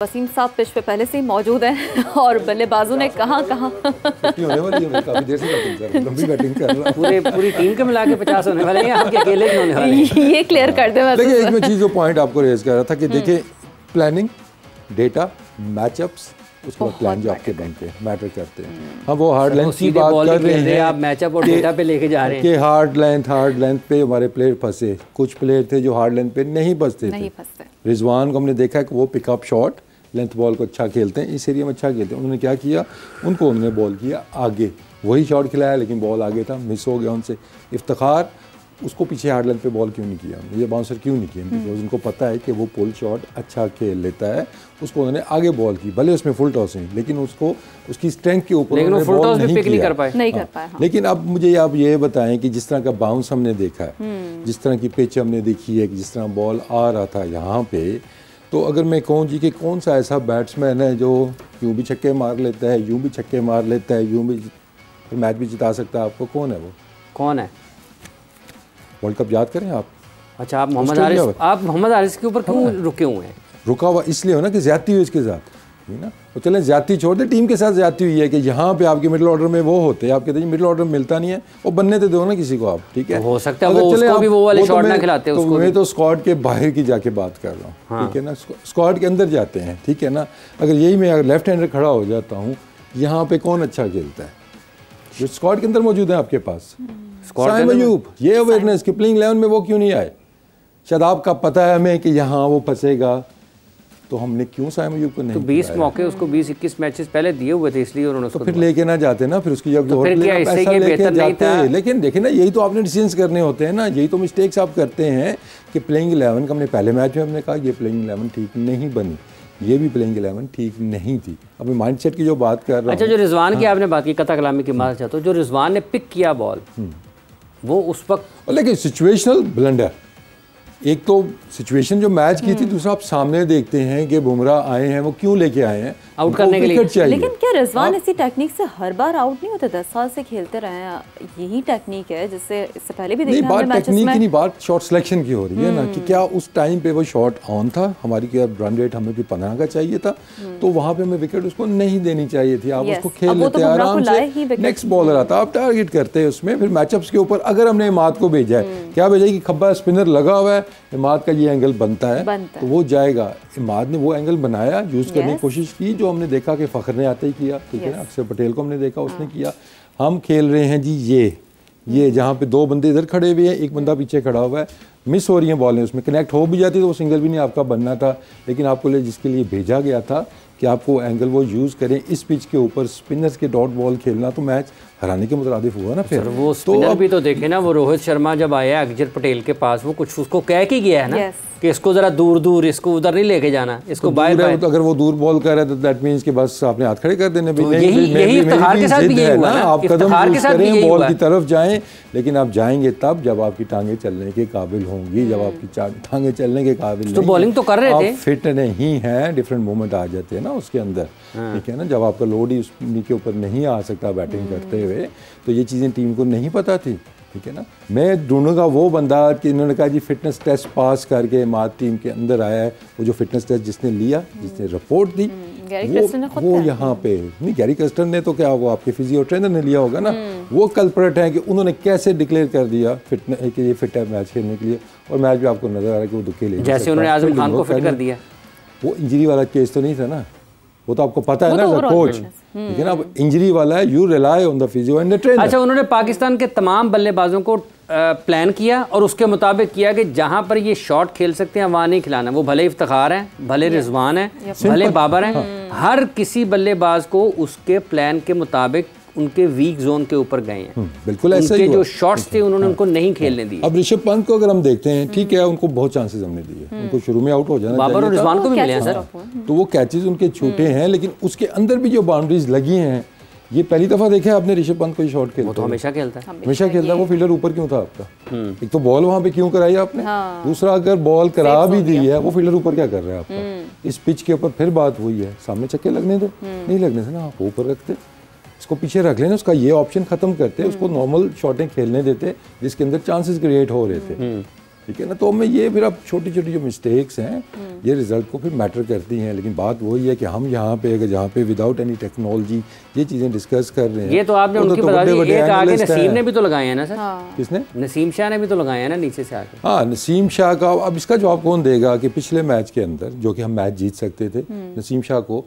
वसीम साहब पिच पे पहले से ही मौजूद हैं और बल्लेबाजों ने कहाँ होने वाली है। मैं काफी देर से बैटिंग कर रहा हूं, लंबी बैटिंग कर रहा हूं। पूरी टीम के मिला के 50 होने वाले हैं, आपके अकेले के होने वाले हैं। ये क्लियर कर दे। देखिए एक मैं चीज़ जो पॉइंट आपको रेज कर रहा था कि देखिए प्लानिंग, डेटा, मैचअप्स, उसके बाद प्लान जो आपके बनते हैं मैटर करते हैं। हम वो हार्ड लेंथ की बात कर रहे हैं, आप मैचअप और डेटा पे लेके जा रहे हैं कि हार्ड लेंथ पे हमारे प्लेयर फंसे। कुछ प्लेयर थे जो हार्ड लेंथ पे नहीं फंसते थे। रिजवान को हमने देखा कि वो पिकअप शॉट लेंथ बॉल को अच्छा खेलते हैं, इस एरिया में अच्छा खेलते हैं। उन्होंने क्या किया, उनको उन्होंने बॉल किया आगे, वही शॉट खिलाया लेकिन बॉल आगे था, मिस हो गया उनसे। इफ्तिखार उसको पीछे हार्ड लेंथ पे बॉल क्यों नहीं किया, ये बाउंसर क्यों नहीं किया, बिकॉज उनको पता है कि वो पुल शॉट अच्छा खेल लेता है। उसको उन्होंने आगे बॉल की, भले उसमें फुल टॉस नहीं, लेकिन उसको उसकी स्ट्रेंथ के ऊपर नहीं कर पाए। लेकिन अब मुझे आप ये बताएं कि जिस तरह का बाउंस हमने देखा है, जिस तरह की पिच हमने देखी है, कि जिस तरह बॉल आ रहा था यहाँ पे, तो अगर मैं कहूँ जी कि कौन सा ऐसा बैट्समैन है जो यूँ भी छक्के मार लेता है, यूँ भी छक्के मार लेता है, यूँ भी मैच भी जिता सकता है, आपको कौन है वो? कौन है? वर्ल्ड कप याद करें आप। अच्छा, आप मोहम्मद हारिस के ऊपर क्यों रुके हुए हैं? रुका हुआ इसलिए हो ना कि ज्यादती हुई इसके साथ, है ना। तो चलें ज्यादती छोड़ दे, टीम के साथ ज्यादती हुई है कि यहाँ पे आपके मिडिल ऑर्डर में वो होते हैं, आप कहते हैं मिडिल ऑर्डर में मिलता नहीं है, वो बनने तो दो ना किसी को आप, ठीक है। हो सकता है वो उसको भी वो वाले शॉट ना खिलाते हैं उसको। मैं तो स्क्वाड के बाहर की जाके बात कर रहा हूँ, ठीक है ना। स्क्वाड के अंदर जाते हैं, ठीक है ना। अगर यही मैं लेफ्ट हैंडर खड़ा हो जाता हूँ, यहाँ पे कौन अच्छा खेलता है जो स्क्वाड के अंदर मौजूद है आपके पास? साइम अयूब। ये अवेयरनेस कि प्लेइंग 11 में वो क्यों नहीं आए? शायद आपका पता है हमें कि यहाँ वो फंसेगा, तो हमने क्यों साइम अयूब को नहीं? तो 20 मौके उसको 20-21 मैचेस पहले दिए हुए थे, इसलिए उन्होंने तो फिर लेके ना जाते ना, फिर उसकी जब तो फिर क्या इससे ये बेहतर नहीं था? लेकिन देखिए ना, यही तो आपने डिसीजंस करने होते हैं ना, यही तो मिस्टेक्स आप करते हैं कि प्लेइंग 11 का हमने पहले मैच में हमने कहा ये प्लेइंग 11 ठीक नहीं बनी, ये भी प्लेइंग 11 ठीक नहीं थी। अब मैं माइंडसेट की जो बात कर रहा हूँ। अच्छा, जो रिजवान की आपने बात की, कथा कलामी की बात चाहता हूँ, जो रिजवान ने पिक किया बॉल, वो उस वक्त लेकिन सिचुएशनल ब्लंडर, एक तो सिचुएशन जो मैच की थी, दूसरा आप सामने देखते हैं कि बुमराह आए हैं, वो क्यों लेके आए हैं आउट करने के लिए। लेकिन क्या रिजवान इसी टेक्निक से हर बार आउट नहीं होते? 10 साल से खेलते रहे हैं, यही टेक्निक है जिससे इससे पहले भी देखा हमने मैचेस में। टेक्निक की नहीं, बात शॉट सिलेक्शन की हो रही है ना, कि क्या उस टाइम पे वो शॉट ऑन था, हमारी क्या रन रेट हमें भी 15 का चाहिए था, तो वहाँ पे हमें विकेट उसको नहीं देनी चाहिए थी। आप उसको खेल लेते आराम से, नेक्स्ट बॉलर आता, आप टारगेट करते हैं उसमें। फिर मैचअप्स के ऊपर अगर हमने इमाद को भेजा है, क्या भेजा कि खब्बा स्पिनर लगा हुआ है, इमाद का ये एंगल बनता है, तो वो जाएगा। इमाद ने वो एंगल बनाया, यूज़ करने की कोशिश की, जो हमने देखा कि फ़खर ने आते ही किया, ठीक है ना। अक्षर पटेल को हमने देखा, उसने किया। हम खेल रहे हैं जी ये जहाँ पे दो बंदे इधर खड़े हुए हैं, एक बंदा पीछे खड़ा हुआ है, मिस हो रही हैं बॉलें, उसमें कनेक्ट हो भी जाती तो वो सिंगल भी नहीं आपका बनना था। लेकिन आपको जिसके लिए भेजा गया था कि आपको एंगल वो यूज़ करें, इस पिच के ऊपर स्पिनर्स के डॉट बॉल खेलना, तो मैच हराने के मुतरादिफ हुआ ना। फिर वो स्पिनर भी तो देखे ना, वो रोहित शर्मा जब आया अक्षर पटेल के पास, वो कुछ उसको कह के गया है ना कि इसको जरा दूर इसको उधर नहीं लेके जाना, इसको बाहर। तो अगर वो दूर बॉल कर रहा है तो दैट मींस कि बस आपने हाथ खड़े कर देने। यही इफ्तिखार के साथ भी यही हुआ ना, आप कदम करें, बॉल की तरफ जाएं, लेकिन आप जाएंगे तब जब आपकी टांगे चलने के काबिल होंगी। जब आपकी टांगे चलने के काबिल तो बॉलिंग तो कर रहे थे, फिट नहीं है, डिफरेंट मूवमेंट आ जाते हैं ना उसके अंदर, ठीक है ना। जब आपका लोड ही उसके ऊपर नहीं आ सकता बैटिंग करते हुए, तो ये चीज़ें टीम को नहीं पता थी, ठीक है ना। मैं ढूंढूंगा वो बंदा कि इन्होंने कहा जी फिटनेस टेस्ट पास करके माद टीम के अंदर आया है। वो जो फिटनेस टेस्ट जिसने लिया, जिसने रिपोर्ट दी, वो यहाँ पे नहीं, गैरी कस्टन ने तो क्या, वो आपके फिजियो ट्रेनर ने लिया होगा ना। वो कल्प्रेट है कि उन्होंने कैसे डिक्लेयर कर दिया फिटनेस कि ये फिट है मैच खेलने के लिए, और मैच भी आपको नजर आ रहा है कि वो दुखे ले, जैसे उन्होंने आजम खान को फिट कर दिया। वो इंजरी वाला केस तो नहीं था ना, वो तो आपको पता है ना एज अ कोच, ठीक है ना। अब इंजरी वाला है, you rely on the physio and the trainer. अच्छा, उन्होंने पाकिस्तान के तमाम बल्लेबाजों को प्लान किया और उसके मुताबिक किया कि जहां पर ये शॉट खेल सकते हैं वहां नहीं खिलाना। वो भले इफ्तिखार हैं, भले रिजवान हैं, भले बाबर हैं, हर किसी बल्लेबाज को उसके प्लान के मुताबिक उनके वीक जोन के ऊपर गए हैं। बिल्कुल ऐसा ही हुआ। जो शॉट्स थे उन्होंने उनको नहीं खेलने दिए। अब ऋषभ पंत को अगर हम देखते हैं, ठीक है, उनको बहुत चांसेस हमने दिए, उनको शुरू में आउट हो जाना बाबर और रिजवान को भी मिले हैं सर, तो वो कैचेस उनके छूटे हैं, लेकिन उसके अंदर भी जो बाउंड्रीज लगी हैं, ये पहली दफा देखा है आपने ऋषभ पंत को ये शॉट खेलता? वो तो हमेशा खेलता है, हमेशा खेलता है। वो फील्डर ऊपर क्यों था आपका? एक तो बॉल वहां पे क्यों कराई आपने, दूसरा अगर बॉल करा भी दी है, वो फील्डर ऊपर क्या कर रहा है आपका? इस पिच के ऊपर फिर बात हुई है, सामने छक्के लगने दो, नहीं लगने से ना आप ऊपर रखते, इसको पीछे रख लेना, उसका ये ऑप्शन खत्म करते, उसको नॉर्मल शॉटें खेलने देते जिसके अंदर चांसेस क्रिएट हो रहे थे। ठीक है ना। तो हमें ये फिर अब छोटी छोटी जो मिस्टेक्स हैं ये रिजल्ट को फिर मैटर करती हैं, लेकिन बात वही है कि हम यहाँ पे अगर जहाँ पे विदाउट एनी टेक्नोलॉजी ये चीज़ें डिस्कस कर रहे हैं। ये तो आपने उनकी बता दी, एक आगे नसीम ने भी तो लगाए हैं ना सर। किसने? नसीम शाह ने भी तो लगाए हैं ना नीचे से आके। हाँ, नसीम शाह का अब इसका जवाब कौन देगा कि पिछले मैच के अंदर जो कि हम मैच जीत सकते थे, नसीम शाह को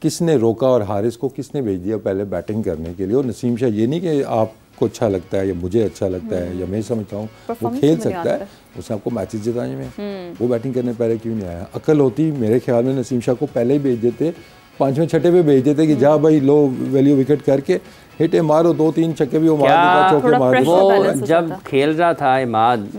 किसने रोका और हारिस को किसने भेज दिया पहले बैटिंग करने के लिए। और नसीम शाह ये नहीं कि आपको अच्छा लगता है या मुझे अच्छा लगता है या मैं समझता हूँ वो खेल सकता है, उसने आपको मैचेस जिताने में, वो बैटिंग करने पहले क्यों नहीं आया। अकल होती मेरे ख्याल में नसीम शाह को पहले ही भेज देते, 5वें 6ठे पे भेज देते कि जा भाई लो वैल्यू विकेट करके हिटे मारो, 2-3 छक्के भी वो मार देता, चौके मार देता। वो जब खेल रहा था इमाद,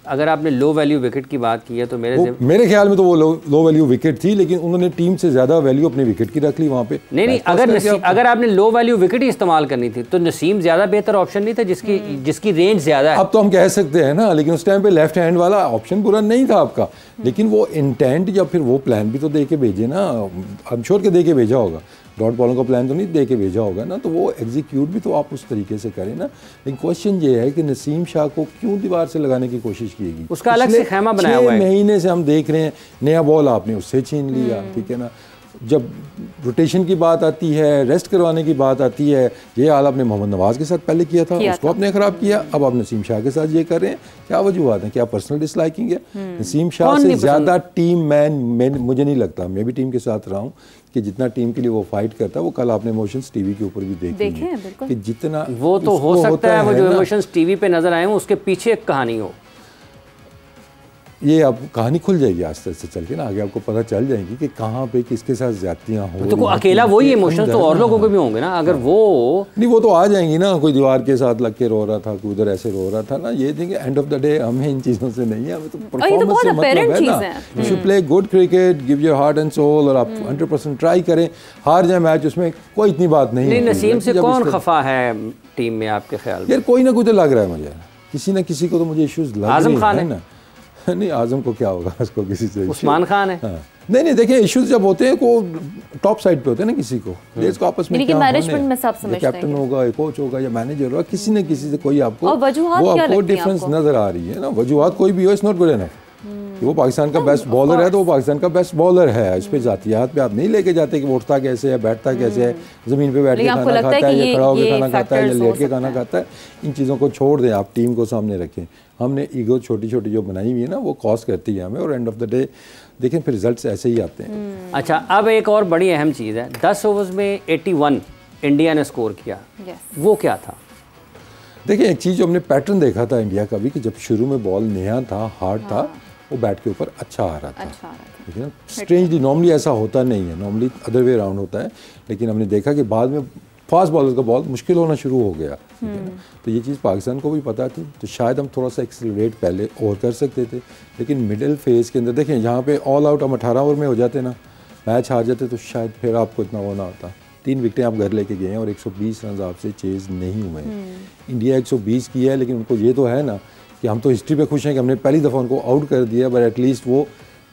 अगर आपने लो वैल्यू विकेट की बात की है तो मेरे ख्याल में तो वो लो वैल्यू विकेट थी, लेकिन उन्होंने टीम से ज्यादा वैल्यू अपनी विकेट की रख ली वहाँ पे। नहीं, अगर आपने लो वैल्यू विकेट ही इस्तेमाल करनी थी तो नसीम ज्यादा बेहतर ऑप्शन नहीं था जिसकी रेंज ज्यादा है। अब तो हम कह सकते हैं ना, लेकिन उस टाइम पे लेफ्ट हैंड वाला ऑप्शन बुरा नहीं था आपका, लेकिन वो इंटेंट या फिर वो प्लान भी तो दे के भेजे ना, आई एम श्योर के दे के भेजा होगा, डॉट बॉलों का प्लान तो नहीं दे के भेजा होगा ना, तो वो एग्जीक्यूट भी तो आप उस तरीके से करें ना। लेकिन क्वेश्चन ये है कि नसीम शाह को क्यों दीवार से लगाने की कोशिश की, उसका अलग से खेमा बनाया हुआ है। 6 महीने से हम देख रहे हैं, नया बॉल आपने उससे छीन लिया, ठीक है ना। जब रोटेशन की बात आती है, रेस्ट करवाने की बात आती है, ये हाल आपने मोहम्मद नवाज के साथ पहले किया था, उसको आपने ख़राब किया, अब आप नसीम शाह के साथ ये कर रहे हैं। क्या वजूहत है? क्या पर्सनल डिसलाइकिंग है? नसीम शाह से ज़्यादा टीम मैन मुझे नहीं लगता, मैं भी टीम के साथ रहा हूँ, कि जितना टीम के लिए वो फाइट करता है, वो कल आपने इमोशंस टीवी के ऊपर भी देखे कि जितना वो तो हो सकता है वो जो इमोशंस टीवी पे नजर आए उसके पीछे एक कहानी हो। ये अब कहानी खुल जाएगी आस्ते आस्ते चल के ना, आगे आपको पता चल जाएगी कि कहाँ पे किसके साथ ज्यादतियाँ हो। तो अकेला वही इमोशंस तो और लोगों के भी होंगे ना, अगर वो नहीं, वो तो आ जाएंगी ना। कोई दीवार के साथ लग के रो रहा था, कोई उधर ऐसे रो रहा था ना। ये think end of the day हमें इन चीज़ों से नहीं है, हमें तो परफॉर्मेंस से मतलब है ना। You should play good cricket, give your heart and soul, और आप 100% ट्राई करें। हार जाए मैच उसमें कोई इतनी बात नहीं। नसीम से कौन खफा है टीम में आपके ख्याल में? यार कोई ना कोई तो लग रहा है मुझे, किसी ना किसी को तो मुझे इश्यूज लग रहे हैं ना। नहीं, आजम को क्या होगा, उसको किसी से उस्मान खान है। हाँ। नहीं देखिए, इश्यूज जब होते हैं को टॉप साइड पे होते हैं ना, किसी को देश को आपस में क्या मैनेजमेंट में सब समझते हैं, कैप्टन होगा, कोच होगा या मैनेजर होगा, किसी न किसी से कोई आपको वो आपको डिफरेंस नजर आ रही है ना। वजूहत कोई भी हो, इट्स नॉट गुड एनफ। वो पाकिस्तान का बेस्ट बॉलर है तो वो पाकिस्तान का बेस्ट बॉलर है, इस पे जातियात पे आप नहीं लेके जाते कि वो उठता कैसे है, बैठता कैसे है, ज़मीन पे बैठ के खाना खाता है या खड़ा होकर खाना खाता है या लेट के खाना खाता है। इन चीज़ों को छोड़ दें, आप टीम को सामने रखें। हमने ईगो छोटी छोटी जो बनाई हुई है ना, वो कॉस्ट करती है हमें, और एंड ऑफ द डे देखें फिर रिजल्ट्स ऐसे ही आते हैं। अच्छा, अब एक और बड़ी अहम चीज़ है, 10 ओवर्स में 81 इंडिया ने स्कोर किया, वो क्या था? देखिए, एक चीज़ जो हमने पैटर्न देखा था इंडिया का भी, कि जब शुरू में बॉल नया था, हार्ड था, वो बैट के ऊपर अच्छा आ रहा था, ठीक है ना। स्ट्रेंजली नॉर्मली ऐसा होता नहीं है, नॉर्मली अदर वे राउंड होता है, लेकिन हमने देखा कि बाद में फास्ट बॉलर्स का बॉल मुश्किल होना शुरू हो गया, ठीक है ना। तो ये चीज़ पाकिस्तान को भी पता थी, तो शायद हम थोड़ा सा एक्सीलरेट पहले और कर सकते थे, लेकिन मिडिल फेज़ के अंदर देखें, यहाँ पे ऑल आउट हम 18 ओवर में हो जाते ना, मैच हार जाते, तो शायद फिर आपको इतना वो ना होता। 3 विकेटें आप घर लेके गए हैं और 120 रन आपसे चेज़ नहीं हुए हैं। इंडिया 120 किया है, लेकिन उनको ये तो है ना कि हम तो हिस्ट्री पे खुश हैं कि हमने पहली दफ़ा उनको आउट कर दिया, बट एटलीस्ट वो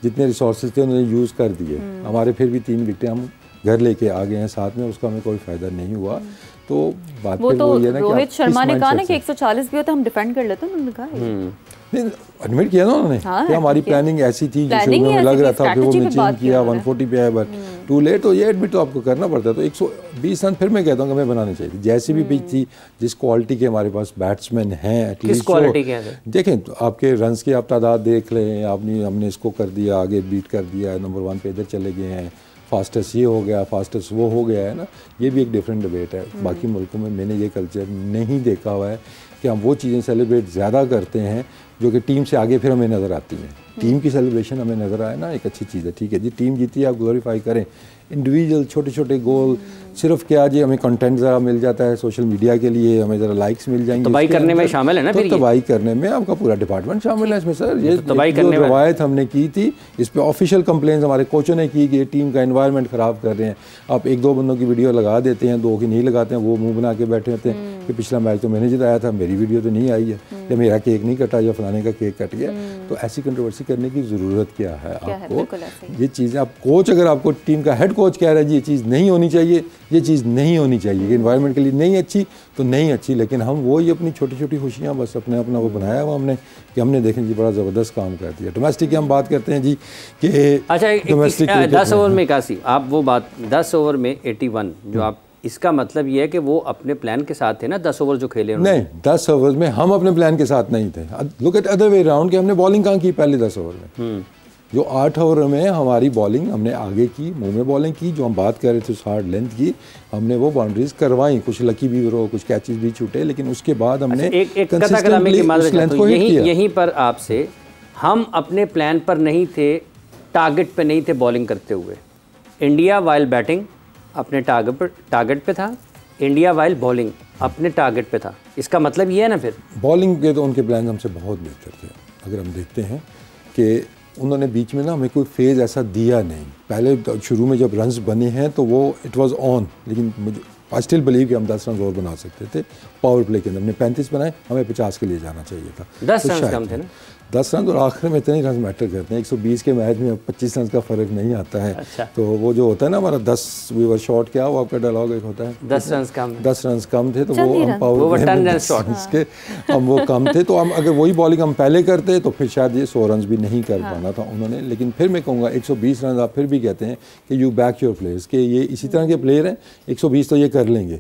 जितने रिसोर्सेज थे उन्होंने यूज़ कर दिए। हमारे फिर भी 3 विकेटें हम घर लेके आ गए हैं साथ में, उसका हमें कोई फ़ायदा नहीं हुआ। तो बात वो तो रोहित शर्मा ने कहा ना कि 140 भी होता हम डिफेंड कर लेते, उन्होंने कहा नहीं, एडमिट किया ना उन्होंने कि हमारी प्लानिंग ऐसी थी, जो शुरू में लग रहा था, फिर वो चेंज किया, 140 पे आया, बट टू लेट। तो ये एडमिट तो आपको करना पड़ता है। तो 120 रन फिर मैं कहता हूँ कि हमें बनाने चाहिए, जैसी भी पिच थी, जिस क्वालिटी के हमारे पास बैट्समैन हैं, एटलीस्ट देखें तो आपके रन्स की आप तादाद देख लें, आपने हमने इसको कर दिया, आगे बीट कर दिया, नंबर 1 पे इधर चले गए हैं, फास्टेस्ट ये हो गया, फास्टेस्ट वो हो गया है ना। ये भी एक डिफरेंट डिबेट है। बाकी मुल्कों में मैंने ये कल्चर नहीं देखा हुआ है कि हम वो चीज़ें सेलिब्रेट ज़्यादा करते हैं जो कि टीम से आगे फिर हमें नज़र आती हैं। टीम की सेलिब्रेशन हमें नज़र आए ना, एक अच्छी चीज़ है, ठीक है जी, टीम जीती है, आप ग्लोरीफाई करें। इंडिविजुअल छोटे छोटे गोल सिर्फ क्या जी, हमें कंटेंट ज़रा मिल जाता है सोशल मीडिया के लिए, हमें ज़रा लाइक्स मिल जाएंगे, तबाही करने में शामिल है ना। फिर तबाही करने में आपका पूरा डिपार्टमेंट शामिल है इसमें सर। ये जो रवायत हमने की थी, इस पर ऑफिशियल कंप्लेंट्स हमारे कोचों ने की कि टीम का एनवायरनमेंट ख़राब कर रहे हैं। आप 1-2 बंदों की वीडियो लगा देते हैं, 2 की नहीं लगाते हैं, वो मुँह बना के बैठे होते हैं कि पिछला मैच तो मैंने जिताया था, मेरी वीडियो तो नहीं आई है, या मेरा केक नहीं कटा, या फलाने का केक कट गया। तो ऐसी कंट्रोवर्सी करने की ज़रूरत क्या है आपको? ये चीज़ें आप कोच, अगर आपको टीम का हेड कोच कह रहा है जी ये चीज़ नहीं होनी चाहिए, ये चीज़ नहीं होनी चाहिए, इन्वायरमेंट के लिए नहीं अच्छी तो नहीं अच्छी, लेकिन हम वही अपनी छोटी छोटी खुशियाँ बस अपने अपना वो बनाया हुआ हमने कि हमने देखें जी बड़ा ज़बरदस्त काम कर दिया। डोमेस्टिक की हम बात करते हैं जी कि अच्छा, डोमेस्टिक 10 ओवर में 81, आप वो बात 10 ओवर में 81 जो आप, इसका मतलब ये है कि वो अपने प्लान के साथ थे ना 10 ओवर जो खेले? नहीं, 10 ओवर में हम अपने प्लान के साथ नहीं थे। Look at other way round कि हमने बॉलिंग कहाँ की पहले 10 ओवर में। जो 8 ओवर में हमारी बॉलिंग हमने आगे की, मुंह में बॉलिंग की, जो हम बात कर रहे थे उस हार्ड लेंथ की, हमने वो बाउंड्रीज करवाई, कुछ लकी भी रहो, कुछ कैचेस भी छूटे, लेकिन उसके बाद हमने यहीं पर आपसे, हम अपने प्लान पर नहीं थे, टारगेट पे नहीं थे बॉलिंग करते हुए। इंडिया वाइल बैटिंग अपने टारगेट पे था, इंडिया वाइल बॉलिंग अपने टारगेट पे था। इसका मतलब ये है ना, फिर बॉलिंग के तो उनके प्लान हमसे बहुत बेहतर थे। अगर हम देखते हैं कि उन्होंने बीच में ना हमें कोई फेज़ ऐसा दिया नहीं। पहले शुरू में जब रन्स बने हैं तो वो इट वाज ऑन, लेकिन मुझे आई स्टिल बिलीव कि हम 10 रन और बना सकते थे। पावर प्ले के अंदर हमने 35 बनाए, हमें 50 के लिए जाना चाहिए था। 10 रन कम थे ना, 10 रन, और आखिर में इतने रन मैटर करते हैं। 120 के मैच में 25 रन का फ़र्क नहीं आता है। अच्छा। तो वो जो होता है ना हमारा 10 वीवर शॉट, क्या वो आपका डायलॉग एक होता है 10 रन कम, 10 रन कम थे, तो वो हम पावर के हम वो कम थे। तो हम अगर वही बॉलिंग हम पहले करते तो फिर शायद ये 100 रन भी नहीं कर पाना था उन्होंने। लेकिन फिर मैं कहूँगा 120 रन आप फिर भी कहते हैं कि यू बैक योर प्लेयर्स, कि ये इसी तरह के प्लेयर हैं, 120 तो ये कर लेंगे।